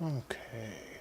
Okay.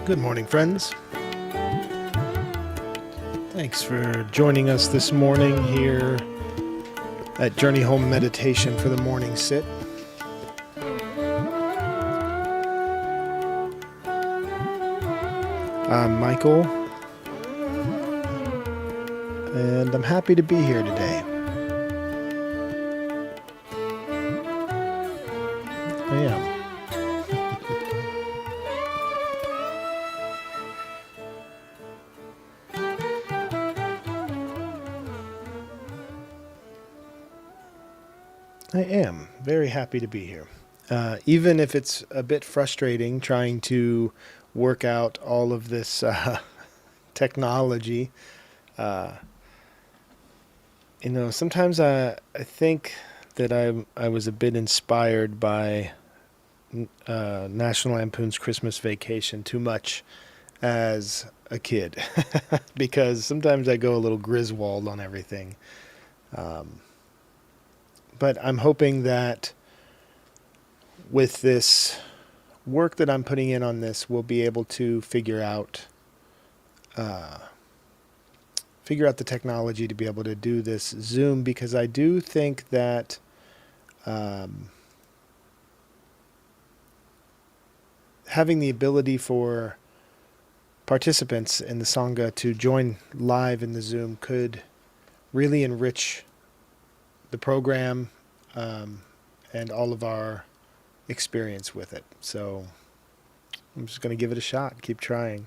Good morning, friends. Thanks for joining us this morning here at Journey Home Meditation for the morning sit. I'm Michael, and I'm happy to be here today. I am. I am very happy to be here. Even if it's a bit frustrating trying to work out all of this technology, uh, sometimes I think that I was a bit inspired by National Lampoon's Christmas Vacation too much as a kid because sometimes I go a little Griswold on everything. Um, but I'm hoping that with this work that I'm putting in on this, we'll be able to uh, figure out the technology to be able to do this Zoom, because I do think that um, having the ability for participants in the Sangha to join live in the Zoom could really enrich the program um, and all of our experience with it. So I'm just going to give it a shot, keep trying.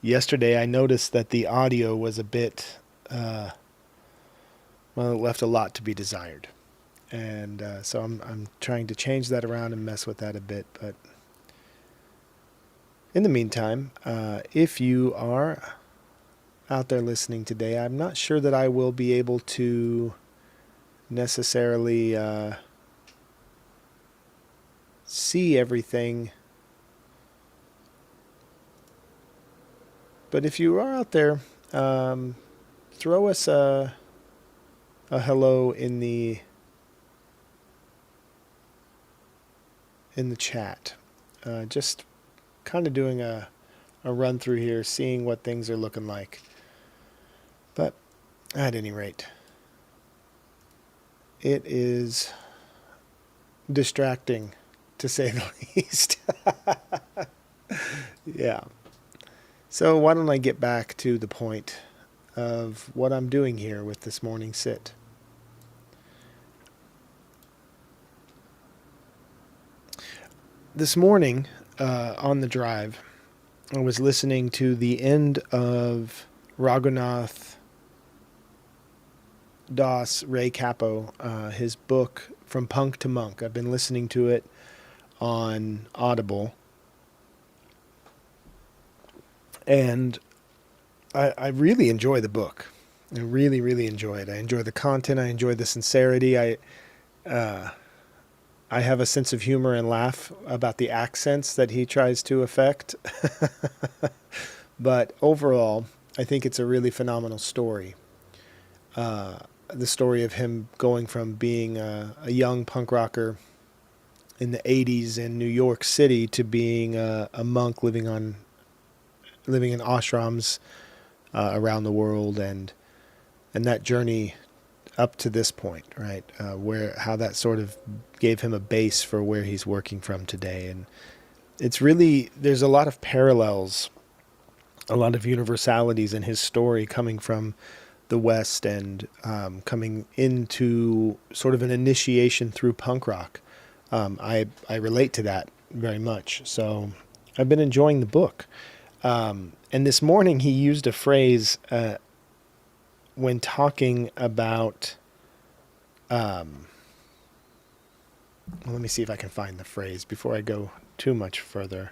Yesterday, I noticed that the audio was a bit, well, it left a lot to be desired. And so I'm trying to change that around and mess with that a bit. But in the meantime, if you are out there listening today, I'm not sure that I will be able to necessarily see everything. But if you are out there, throw us a hello in the chat. Just kind of doing a run through here, seeing what things are looking like. But at any rate, it is distracting, to say the least. Yeah. So why don't I get back to the point of what I'm doing here with this morning sit. This morning, on the drive, I was listening to the end of Raghunath Das Ray Capo, his book From Punk to Monk. I've been listening to it on Audible, and I really enjoy the book. I really, really enjoy it. I enjoy the content. I enjoy the sincerity. Uh, I have a sense of humor and laugh about the accents that he tries to affect. But overall, I think it's a really phenomenal story. Uh, the story of him going from being a young punk rocker in the 80s in New York City to being a monk living in ashrams around the world, and that journey up to this point, right? Where how that sort of gave him a base for where he's working from today, and it's really there's a lot of parallels, a lot of universalities in his story coming from the West and coming into sort of an initiation through punk rock. I relate to that very much. So I've been enjoying the book. And this morning he used a phrase when talking about. Well, let me see if I can find the phrase before I go too much further.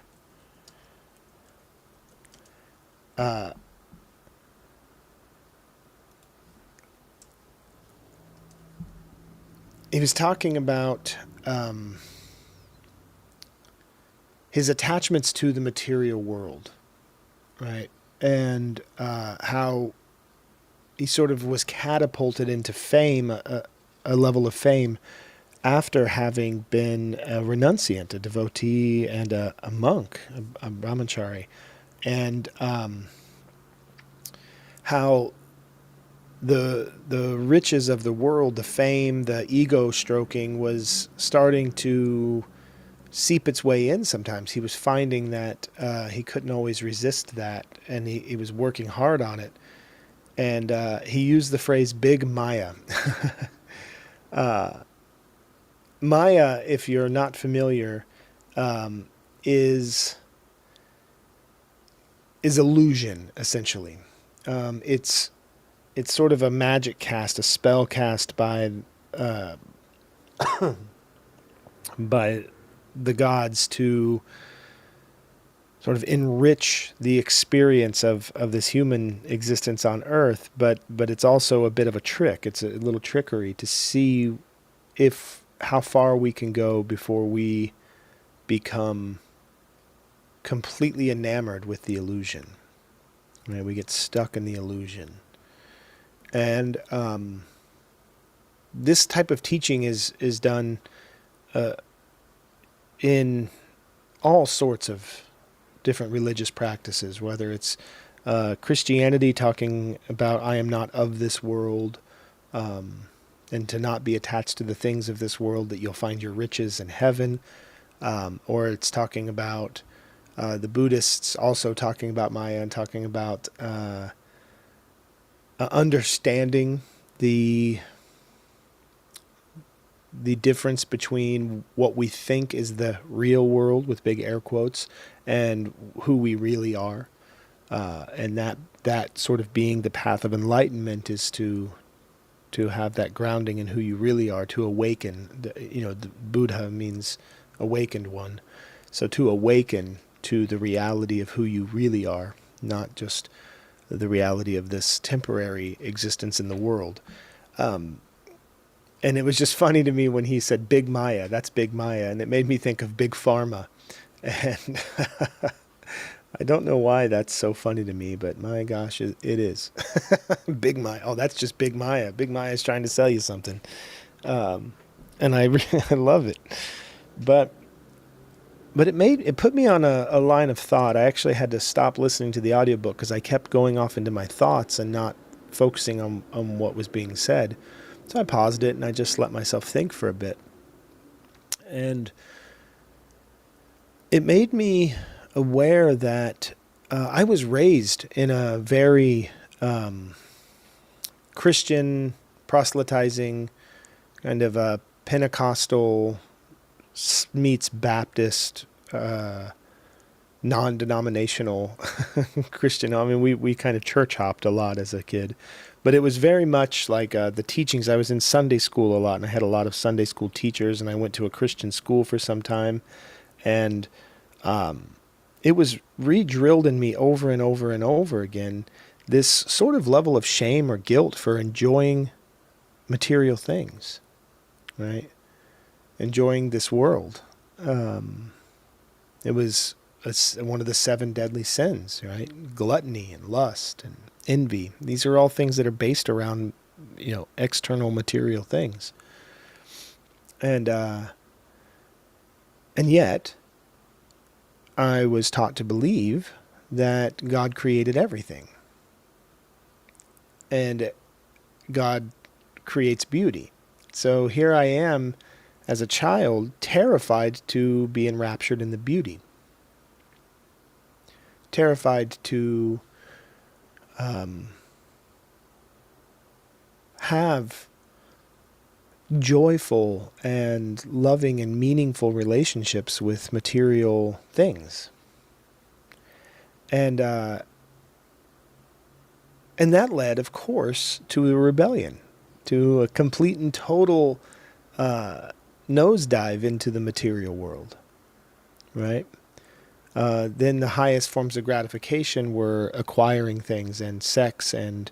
He was talking about his attachments to the material world, right? And how he sort of was catapulted into fame, a level of fame, after having been a renunciant, a devotee, and a monk, a brahmachari. And how the riches of the world, the fame, the ego stroking was starting to seep its way in sometimes. He was finding that he couldn't always resist that, and he was working hard on it. And he used the phrase big Maya. Maya, if you're not familiar, is illusion, essentially. It's sort of a magic cast, a spell cast by by the gods to sort of enrich the experience of this human existence on Earth, but it's also a bit of a trick. It's a little trickery to see how far we can go before we become completely enamored with the illusion. Right? We get stuck in the illusion. And this type of teaching is done in all sorts of different religious practices, whether it's Christianity talking about I am not of this world, and to not be attached to the things of this world, that you'll find your riches in heaven, or it's talking about the Buddhists also talking about Maya and talking about understanding the difference between what we think is the real world, with big air quotes, and who we really are. And that sort of being the path of enlightenment is to have that grounding in who you really are, to awaken. The Buddha means awakened one. So to awaken to the reality of who you really are, not just the reality of this temporary existence in the world. And it was just funny to me when he said Big Maya, that's Big Maya, and it made me think of Big Pharma. And I don't know why that's so funny to me, but my gosh, it is. Big Maya. Oh, that's just Big Maya. Big Maya is trying to sell you something. And I love it. But it put me on a line of thought. I actually had to stop listening to the audiobook because I kept going off into my thoughts and not focusing on what was being said. So I paused it and I just let myself think for a bit. And it made me aware that I was raised in a very Christian, proselytizing, kind of a Pentecostal meets Baptist, non-denominational Christian. I mean, we kind of church hopped a lot as a kid. But it was very much like the teachings. I was in Sunday school a lot, and I had a lot of Sunday school teachers, and I went to a Christian school for some time. And it was re-drilled in me over and over and over again, this sort of level of shame or guilt for enjoying material things, right? Enjoying this world. It was one of the 7 deadly sins, right? Gluttony and lust and envy. These are all things that are based around, external material things. And yet, I was taught to believe that God created everything. And God creates beauty. So here I am as a child, terrified to be enraptured in the beauty, terrified to have joyful and loving and meaningful relationships with material things. And that led, of course, to a rebellion, to a complete and total nosedive into the material world, right? Then the highest forms of gratification were acquiring things and sex and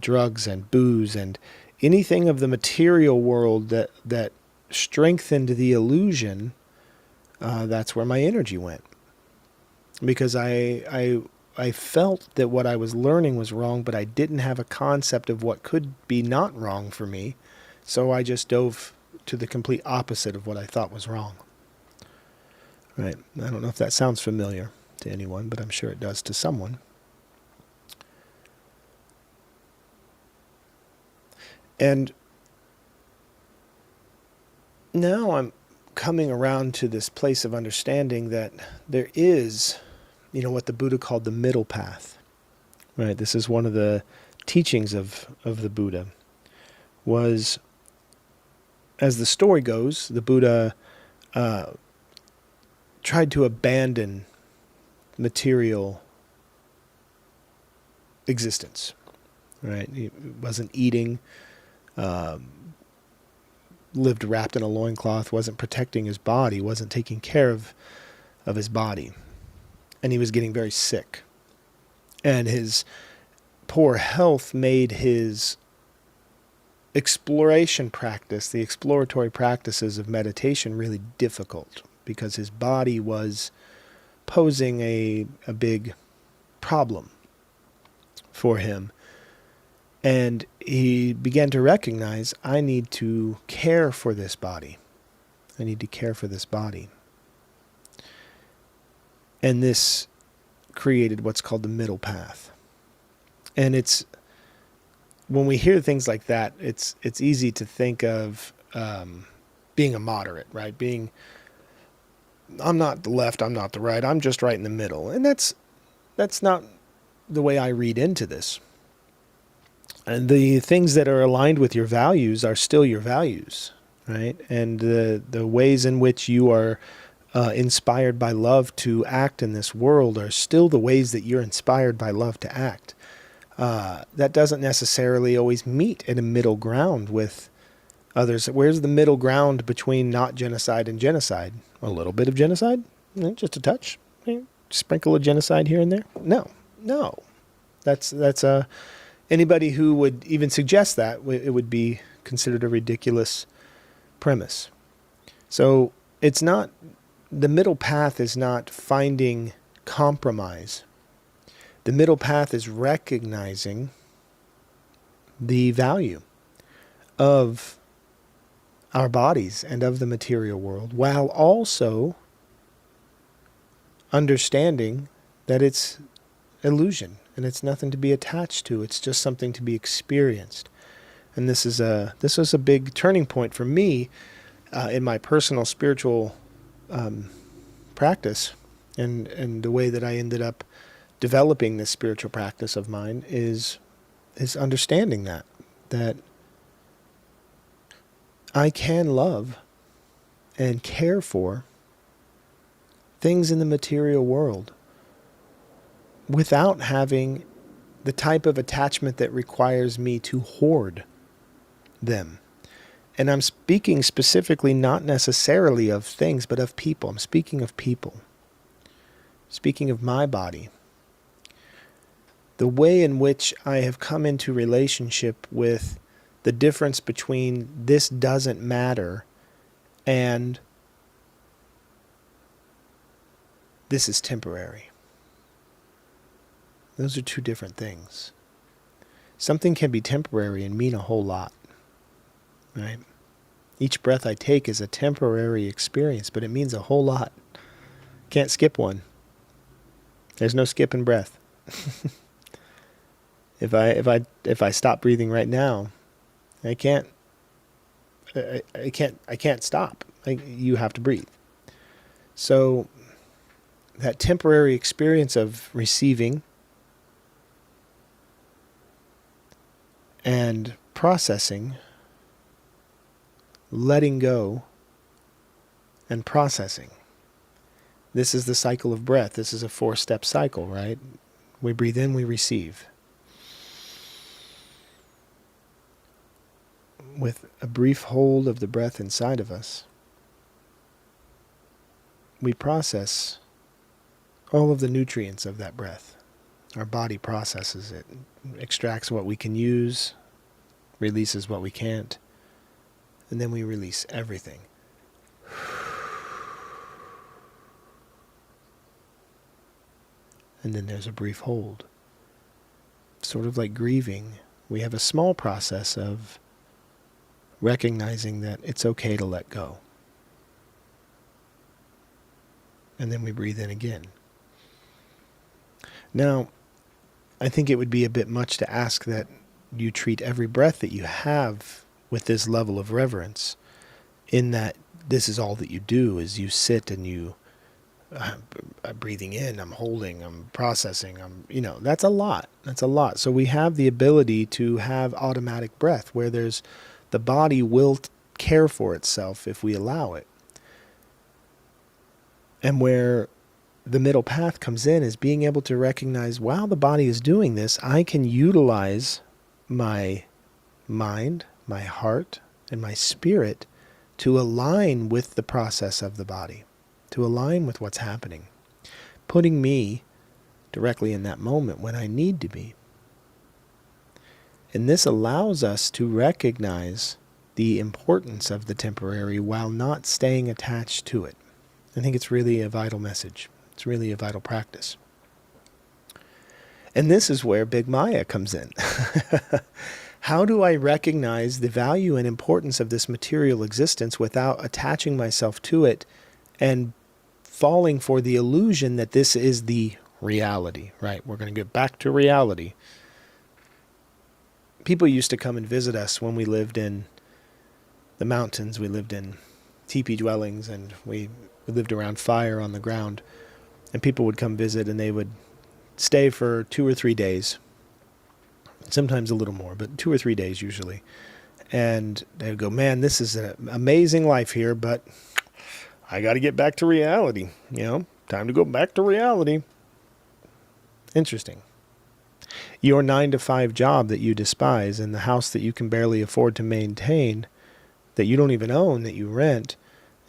drugs and booze and anything of the material world that strengthened the illusion. That's where my energy went, because I felt that what I was learning was wrong, but I didn't have a concept of what could be not wrong for me. So I just dove to the complete opposite of what I thought was wrong. Right. I don't know if that sounds familiar to anyone, but I'm sure it does to someone. And now I'm coming around to this place of understanding that there is, what the Buddha called the middle path. Right. This is one of the teachings of the Buddha. Was, as the story goes, the Buddha tried to abandon material existence, right? He wasn't eating, lived wrapped in a loincloth, wasn't protecting his body, wasn't taking care of his body. And he was getting very sick. And his poor health made his exploration practice, the exploratory practices of meditation, really difficult, because his body was posing a big problem for him. And he began to recognize, I need to care for this body. I need to care for this body. And this created what's called the middle path. And it's, when we hear things like that, it's easy to think of being a moderate, right? I'm not the left, I'm not the right, I'm just right in the middle. And that's not the way I read into this. And the things that are aligned with your values are still your values, right? And the ways in which you are inspired by love to act in this world are still the ways that you're inspired by love to act. That doesn't necessarily always meet at a middle ground with others. Where's the middle ground between not genocide and genocide? A little bit of genocide? Just a touch? Sprinkle of genocide here and there? No. That's anybody who would even suggest that, it would be considered a ridiculous premise. So it's not, the middle path is not finding compromise. The middle path is recognizing the value of our bodies and of the material world, while also understanding that it's illusion and it's nothing to be attached to. It's just something to be experienced. And this was a big turning point for me in my personal spiritual practice, and the way that I ended up developing this spiritual practice of mine is understanding that I can love and care for things in the material world without having the type of attachment that requires me to hoard them. And I'm speaking specifically not necessarily of things, but of people. I'm speaking of people. Speaking of my body. The way in which I have come into relationship with the difference between this doesn't matter and this is temporary. Those are two different things. Something can be temporary and mean a whole lot, right? Each breath I take is a temporary experience, but it means a whole lot. Can't skip one. There's no skipping breath. If I stop breathing right now, I can't. I can't stop. You have to breathe. So that temporary experience of receiving and processing, letting go and processing. This is the cycle of breath. This is a 4-step cycle, right? We breathe in, we receive. With a brief hold of the breath inside of us, we process all of the nutrients of that breath. Our body processes it, extracts what we can use, releases what we can't, and then we release everything. And then there's a brief hold. Sort of like grieving, we have a small process of recognizing that it's okay to let go. And then we breathe in again. Now, I think it would be a bit much to ask that you treat every breath that you have with this level of reverence, in that this is all that you do, is you sit and you breathing in, I'm holding, I'm processing, that's a lot. That's a lot. So we have the ability to have automatic breath where the body will care for itself if we allow it. And where the middle path comes in is being able to recognize, while the body is doing this, I can utilize my mind, my heart, and my spirit to align with the process of the body, to align with what's happening, putting me directly in that moment when I need to be. And this allows us to recognize the importance of the temporary while not staying attached to it. I think it's really a vital message. It's really a vital practice. And this is where Big Maya comes in. How do I recognize the value and importance of this material existence without attaching myself to it and falling for the illusion that this is the reality, right? We're going to get back to reality. People used to come and visit us when we lived in the mountains. We lived in teepee dwellings, and we lived around fire on the ground. And people would come visit, and they would stay for 2 or 3 days. Sometimes a little more, but 2 or 3 days usually. And they would go, man, this is an amazing life here, but I got to get back to reality. Time to go back to reality. Interesting. Your 9-to-5 job that you despise, and the house that you can barely afford to maintain, that you don't even own, that you rent,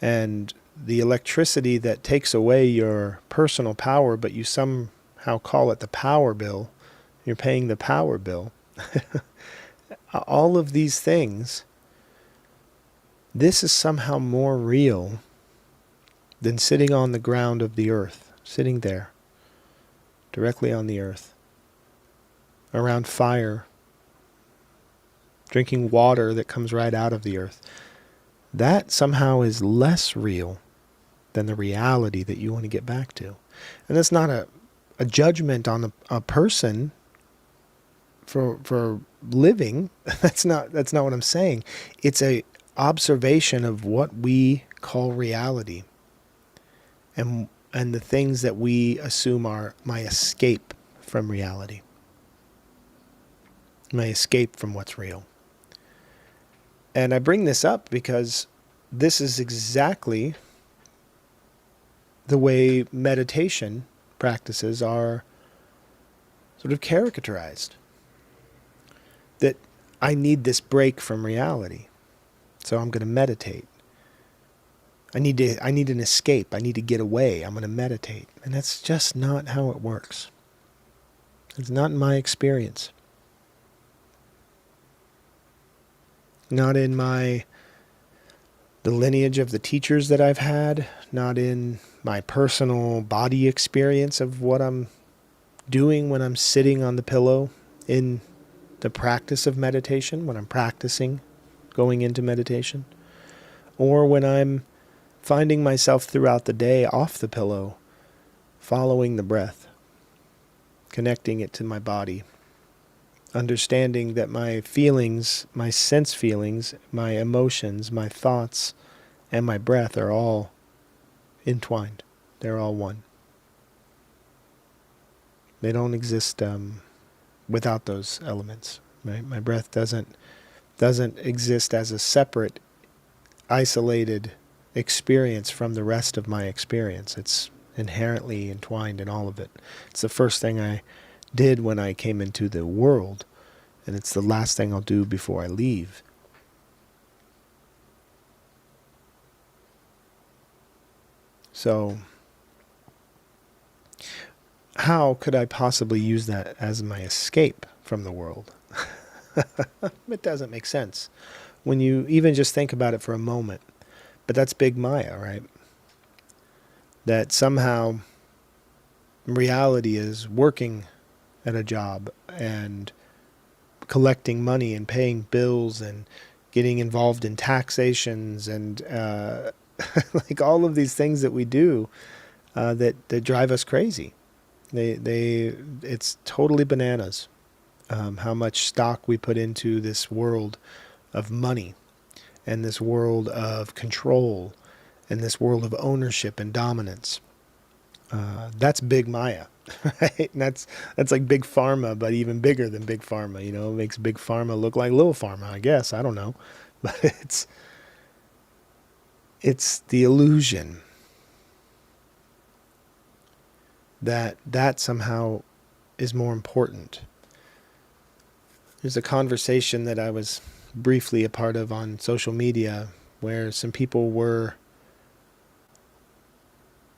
and the electricity that takes away your personal power, but you somehow call it the power bill. You're paying the power bill. All of these things, this is somehow more real than sitting on the ground of the earth, sitting there, directly on the earth, around fire, drinking water that comes right out of the earth. That somehow is less real than the reality that you want to get back to. And that's not a judgment on a person for living. That's not what I'm saying. It's a observation of what we call reality, and the things that we assume are my escape from reality, my escape from what's real. And I bring this up because this is exactly the way meditation practices are sort of caricaturized. That I need this break from reality, so I'm going to meditate. I need an escape. I need to get away. I'm going to meditate. And that's just not how it works. It's not in my experience. Not in the lineage of the teachers that I've had, not in my personal body experience of what I'm doing when I'm sitting on the pillow in the practice of meditation, when I'm practicing going into meditation, or when I'm finding myself throughout the day off the pillow, following the breath, connecting it to my body, understanding that my feelings, my sense feelings, my emotions, my thoughts, and my breath are all entwined. They're all one. They don't exist without those elements. Right? My breath doesn't exist as a separate, isolated experience from the rest of my experience. It's inherently entwined in all of it. It's the first thing I did when I came into the world, and it's the last thing I'll do before I leave. So, how could I possibly use that as my escape from the world? It doesn't make sense when you even just think about it for a moment. But that's big Maya, right? That somehow reality is working at a job and collecting money and paying bills and getting involved in taxations and like all of these things that we do that drive us crazy. It's totally bananas how much stock we put into this world of money and this world of control and this world of ownership and dominance. That's big Maya, right? And that's like big pharma, but even bigger than big pharma. You know, it makes big pharma look like little pharma, I guess. I don't know, but it's the illusion that somehow is more important. There's a conversation that I was briefly a part of on social media where some people were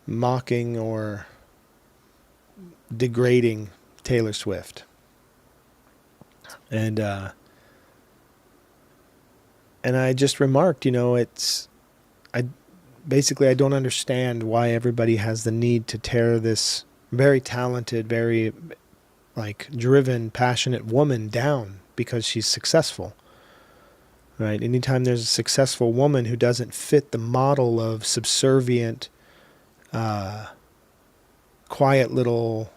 mocking or degrading Taylor Swift. And I just remarked, you know, I don't understand why everybody has the need to tear this very talented, very like driven, passionate woman down because she's successful. Right? Anytime there's a successful woman who doesn't fit the model of subservient, quiet little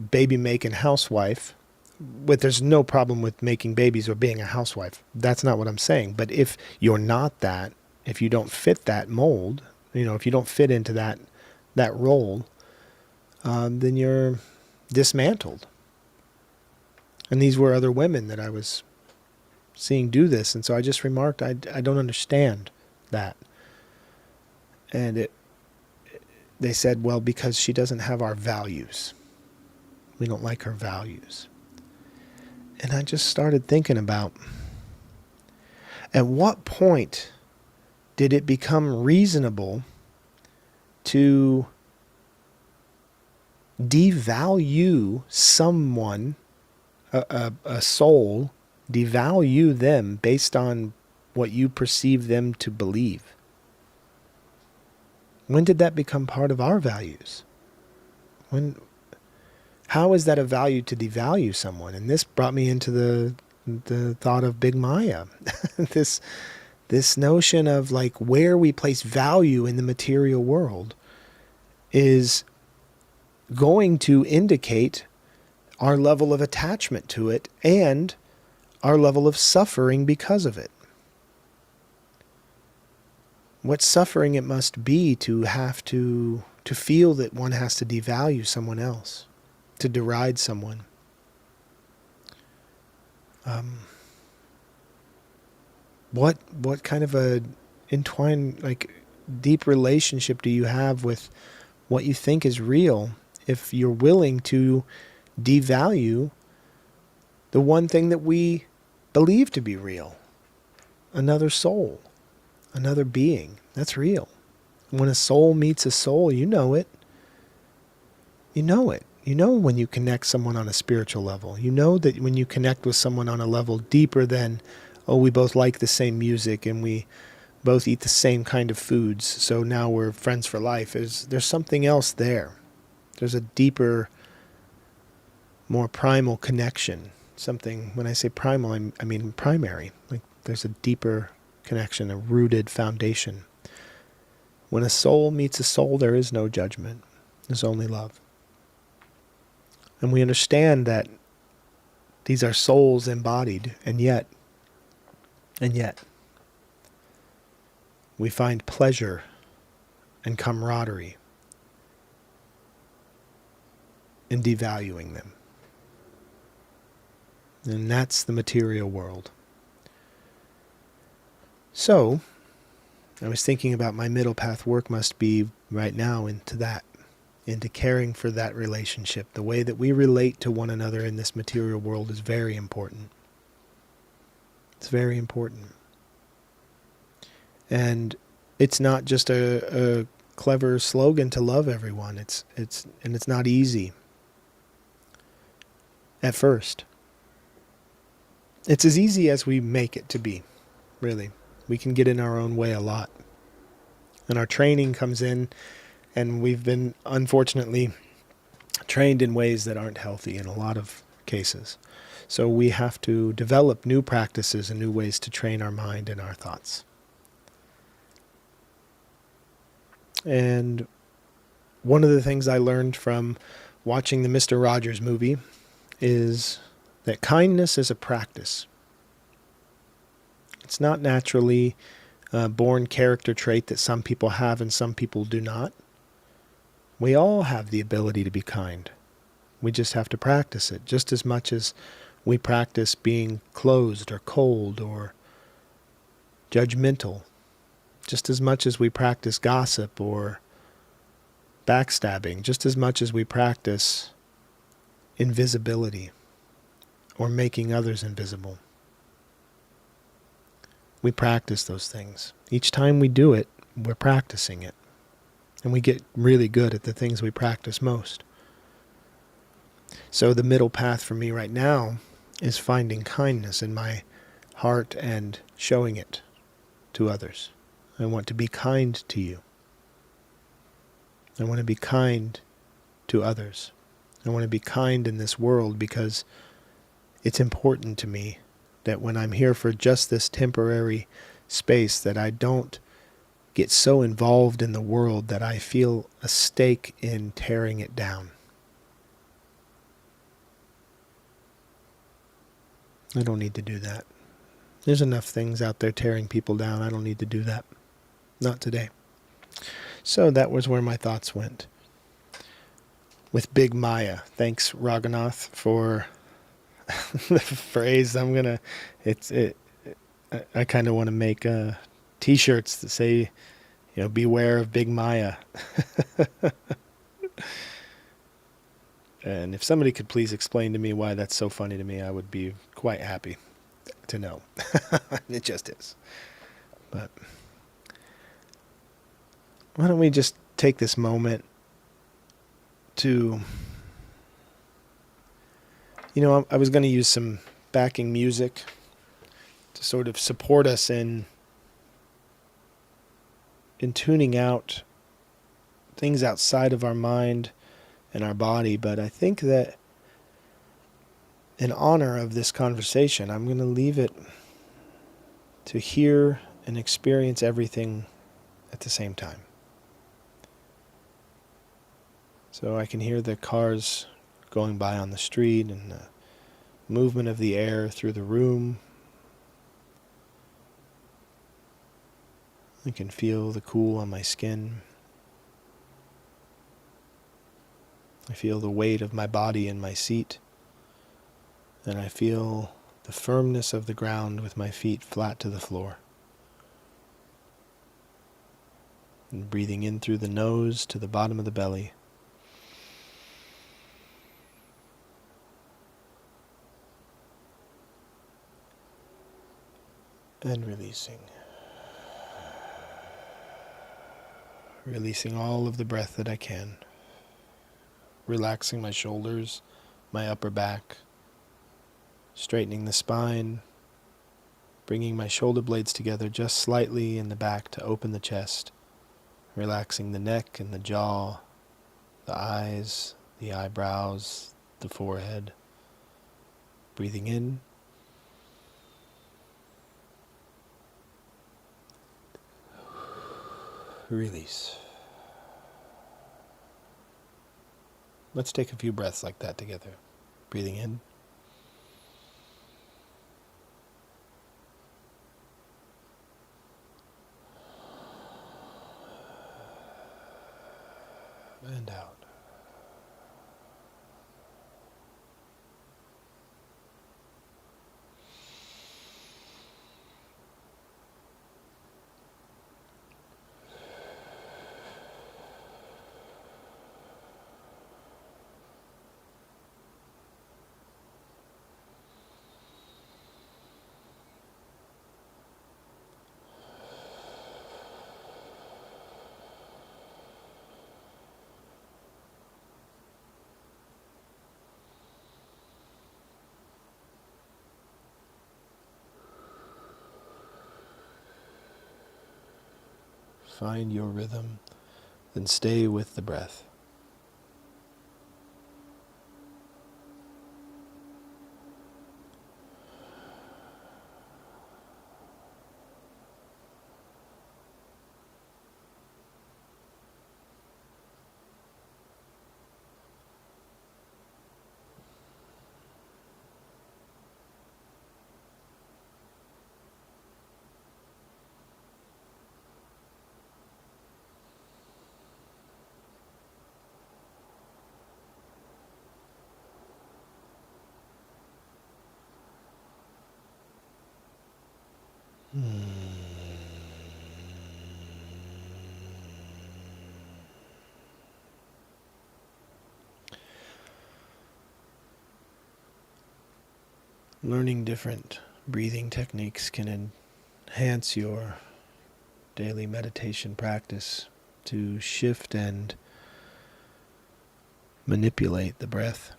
baby-making housewife, there's no problem with making babies or being a housewife. That's not what I'm saying. But if you're not that, if you don't fit that mold, you know, if you don't fit into that role, then you're dismantled. And these were other women that I was seeing do this, and so I just remarked, I don't understand that. And they said, well, because she doesn't have our values. We don't like her values. And I just started thinking about, at what point did it become reasonable to devalue someone, a soul, devalue them based on what you perceive them to believe? When did that become part of our values? How is that a value to devalue someone? And this brought me into the thought of Big Maya. this notion of like where we place value in the material world is going to indicate our level of attachment to it and our level of suffering because of it. What suffering it must be to have to feel that one has to devalue someone else, to deride someone. What kind of a entwined, like, deep relationship do you have with what you think is real if you're willing to devalue the one thing that we believe to be real? Another soul, another being. That's real. When a soul meets a soul, you know it. You know it. You know when you connect someone on a spiritual level. You know that when you connect with someone on a level deeper than, oh, we both like the same music and we both eat the same kind of foods, so now we're friends for life. There's something else there. There's a deeper, more primal connection. Something, when I say primal, I mean primary. Like there's a deeper connection, a rooted foundation. When a soul meets a soul, there is no judgment. There's only love. And we understand that These are souls embodied, and yet, we find pleasure and camaraderie in devaluing them. And that's the material world. So, I was thinking about my middle path work must be right now into that, into caring for that relationship. The way that we relate to one another in this material world is very important. It's very important. And it's not just a clever slogan to love everyone. It's not easy at first. It's as easy as we make it to be, really. We can get in our own way a lot. And our training comes in, and we've been, unfortunately, trained in ways that aren't healthy in a lot of cases. So we have to develop new practices and new ways to train our mind and our thoughts. And one of the things I learned from watching the Mr. Rogers movie is that kindness is a practice. It's not naturally a born character trait that some people have and some people do not. We all have the ability to be kind. We just have to practice it, just as much as we practice being closed or cold or judgmental, just as much as we practice gossip or backstabbing, just as much as we practice invisibility or making others invisible. We practice those things. Each time we do it, we're practicing it. And we get really good at the things we practice most. So the middle path for me right now is finding kindness in my heart and showing it to others. I want to be kind to you. I want to be kind to others. I want to be kind in this world because it's important to me that when I'm here for just this temporary space, that I don't get so involved in the world that I feel a stake in tearing it down. I don't need to do that. There's enough things out there tearing people down. I don't need to do that. Not today. So that was where my thoughts went. With Big Maya. Thanks, Raghunath, for the phrase. I kind of want to make t-shirts that say, beware of Big Maya. And if somebody could please explain to me why that's so funny to me, I would be quite happy to know. It just is. But why don't we just take this moment to, I was going to use some backing music to sort of support us in tuning out things outside of our mind and our body, but I think that in honor of this conversation, I'm going to leave it to hear and experience everything at the same time. So I can hear the cars going by on the street and the movement of the air through the room. I can feel the cool on my skin. I feel the weight of my body in my seat. And I feel the firmness of the ground with my feet flat to the floor. And breathing in through the nose to the bottom of the belly. And releasing. Releasing all of the breath that I can. Relaxing my shoulders, my upper back. Straightening the spine. Bringing my shoulder blades together just slightly in the back to open the chest. Relaxing the neck and the jaw, the eyes, the eyebrows, the forehead. Breathing in. Release. Let's take a few breaths like that together. Breathing in. and out. Find your rhythm, then stay with the breath. Learning different breathing techniques can enhance your daily meditation practice to shift and manipulate the breath.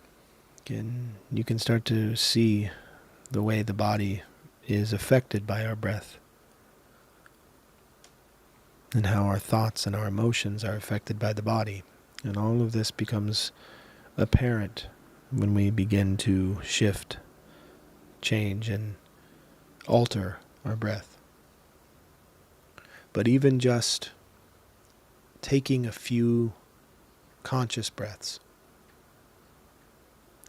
You can start to see the way the body is affected by our breath, and how our thoughts and our emotions are affected by the body. And all of this becomes apparent when we begin to shift, change, and alter our breath. But even just taking a few conscious breaths,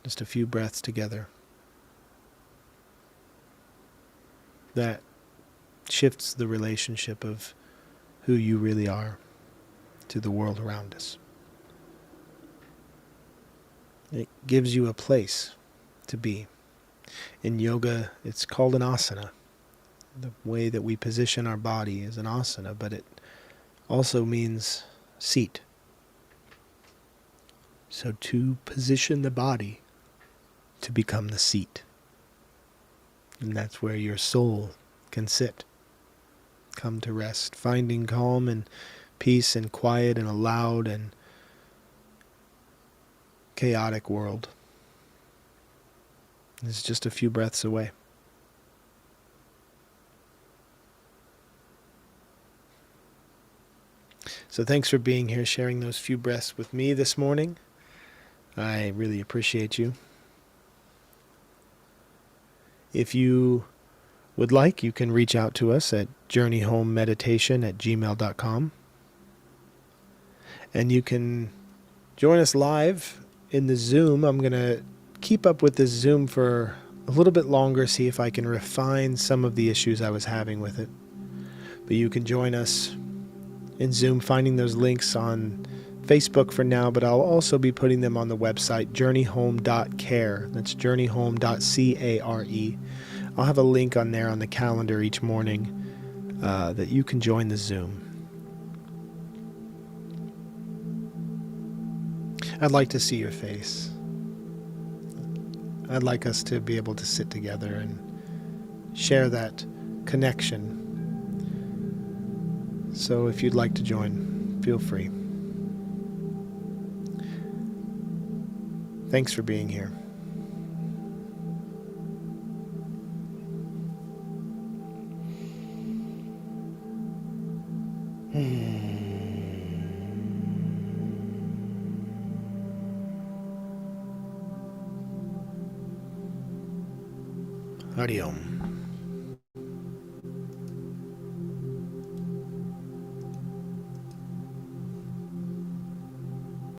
just a few breaths together, that shifts the relationship of who you really are to the world around us. It gives you a place to be. In yoga, it's called an asana. The way that we position our body is an asana, but it also means seat. So to position the body to become the seat. And that's where your soul can sit, come to rest, finding calm and peace and quiet in a loud and chaotic world. It's just a few breaths away. So thanks for being here, sharing those few breaths with me this morning. I really appreciate you. If you would like, you can reach out to us at journeyhomemeditation@gmail.com. And you can join us live in the Zoom. I'm going to keep up with this Zoom for a little bit longer, see if I can refine some of the issues I was having with it. But you can join us in Zoom, finding those links on Facebook for now, but I'll also be putting them on the website, journeyhome.care. That's journeyhome.care. I'll have a link on there on the calendar each morning that you can join the Zoom. I'd like to see your face. I'd like us to be able to sit together and share that connection. So if you'd like to join, feel free. Thanks for being here. Hari Om.